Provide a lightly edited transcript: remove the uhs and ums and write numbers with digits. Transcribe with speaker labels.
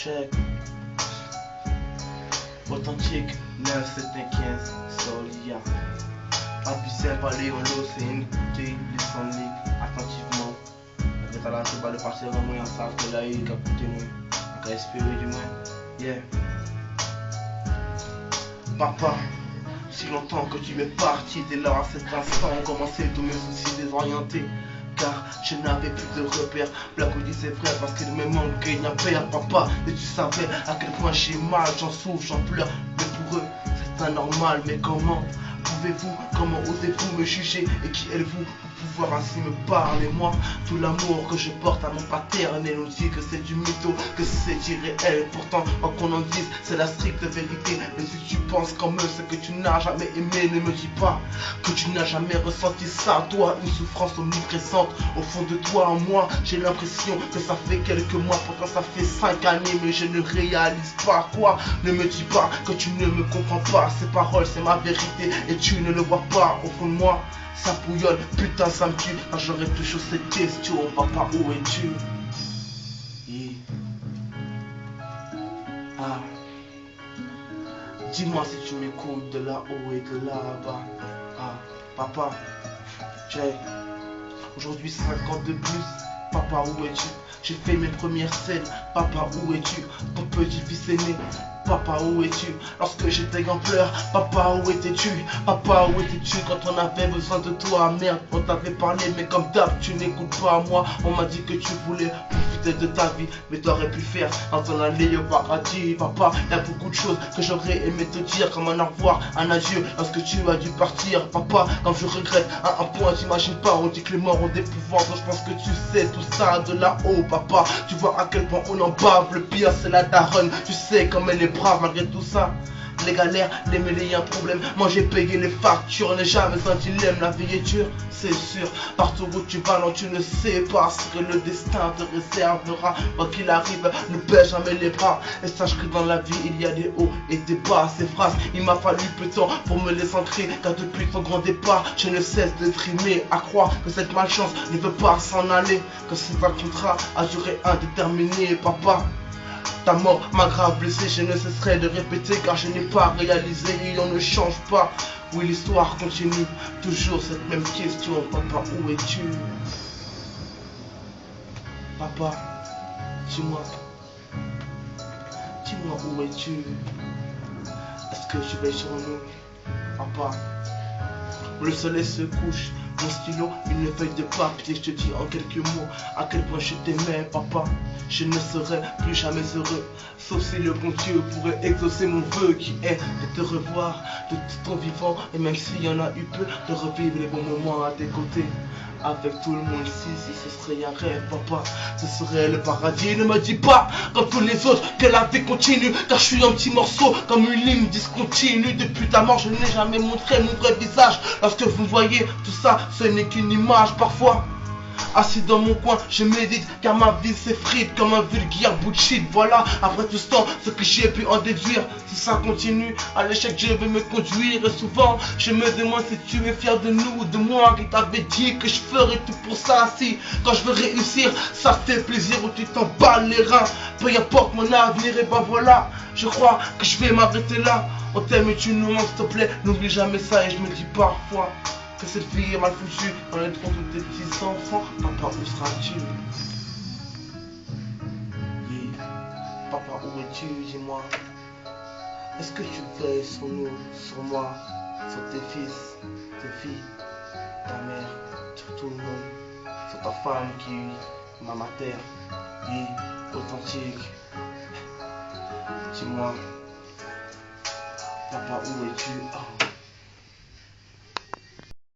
Speaker 1: Check. Authentique 975 Solia. Abussin par Léon Lo, c'est une écoutée, les soniques, attentivement. Avec la c'est pas le passer en moins en salle que là il a écouté nous. On a espéré du moins. Yeah. Papa, si longtemps que tu m'es parti, dès lors à cet instant ont commencé tous mes soucis désorientés. Car je n'avais plus de repères. Black dit c'est vrai parce qu'il me manquait un père. Papa, et tu savais à quel point j'ai mal, j'en souffre, j'en pleure. Mais pour eux, c'est anormal. Mais comment pouvez-vous, comment osez-vous me juger? Et qui êtes-vous pour pouvoir ainsi me parler? Moi, tout l'amour que je porte à mon paternel nous dit que c'est du mytho, que c'est irréel. Pourtant, quoi qu'on en dise, c'est la stricte vérité. Mais si tu penses comme eux, c'est que tu n'as jamais aimé. Ne me dis pas que tu n'as jamais ressenti ça, toi, une souffrance omniprésente au fond de toi. En moi, j'ai l'impression que ça fait quelques mois, pourtant ça fait 5 années, mais je ne réalise pas. Quoi? Ne me dis pas que tu ne me comprends pas. Ces paroles, c'est ma vérité et tu ne le vois pas. Au fond de moi, ça bouillonne, putain ça me tue. Quand j'aurai toujours cette question, papa, où es-tu? Yeah. Ah. Dis-moi si tu m'écoutes de là-haut et de là-bas. Ah, papa, check. Aujourd'hui 5 ans de plus, papa où es-tu? J'ai fait mes premières scènes, papa où es-tu? Ton petit-fils est né, papa où es-tu? Lorsque j'étais en pleurs, papa où étais-tu? Papa où étais-tu quand on avait besoin de toi? Merde, on t'avait parlé mais comme d'hab tu n'écoutes pas moi. On m'a dit que tu voulais profiter de ta vie, mais t'aurais pu faire quand on allait au paradis. Papa, y'a beaucoup de choses que j'aurais aimé te dire, comme un au revoir, un adieu lorsque tu as dû partir. Papa, quand je regrette à un point, t'imagines pas, on dit que les morts ont des pouvoirs, donc je pense que tu sais tout ça de là-haut. Papa, tu vois à quel point on en bave, le pire c'est la daronne, tu sais comme elle est brave malgré tout ça. Les galères, les mêlés, y'a un problème. Moi j'ai payé les factures, n'ai jamais un dilemme. La vie est dure, c'est sûr. Partout où tu vas, non, tu ne sais pas ce que le destin te réservera. Quoi qu'il arrive, ne baisse jamais les bras. Et sache que dans la vie, il y a des hauts et des bas. Ces phrases, il m'a fallu peu de temps pour me les ancrer. Car depuis ton grand départ, je ne cesse de trimer. À croire que cette malchance ne veut pas s'en aller. Que c'est un contrat à durée indéterminée, papa. Ta mort m'a grave blessé, je ne cesserai de répéter car je n'ai pas réalisé et on ne change pas. Oui, l'histoire continue, toujours cette même question. Papa, où es-tu? Papa, dis-moi où es-tu? Est-ce que tu veilles sur nous? Papa, le soleil se couche, mon stylo, une feuille de papier, je te dis en quelques mots à quel point je t'aimais, papa. Je ne serai plus jamais heureux, sauf si le bon Dieu pourrait exaucer mon vœu qui est de te revoir de tout ton vivant. Et même s'il y en a eu peu, de revivre les bons moments à tes côtés. Avec tout le monde ici, si ce serait un rêve, papa, ce serait le paradis. Ne me dis pas, comme tous les autres, que la vie continue, car je suis un petit morceau, comme une ligne discontinue. Depuis ta mort, je n'ai jamais montré mon vrai visage. Lorsque vous voyez tout ça, ce n'est qu'une image parfois. Assis dans mon coin, je médite, car ma vie s'effrite comme un vulgaire bout de shit. Voilà, après tout ce temps, ce que j'ai pu en déduire. Si ça continue, à l'échec je vais me conduire. Et souvent, je me demande si tu es fier de nous, de moi qui t'avais dit que je ferais tout pour ça. Si, quand je veux réussir, ça fait plaisir ou tu t'en bats les reins. Peu importe mon avenir, et ben voilà, je crois que je vais m'arrêter là. On t'aime et tu nous manques, s'il te plaît, n'oublie jamais ça. Et je me dis parfois que cette vie est mal foutue. On est trop de tes petits enfants. Papa, où seras-tu? Yeah. Papa, où es-tu? Dis-moi. Est-ce que tu veilles sur nous, sur moi, sur tes fils, tes filles, ta mère, sur tout le monde, sur ta femme qui est ma mère, authentique? Dis-moi. Papa, où es-tu? Oh.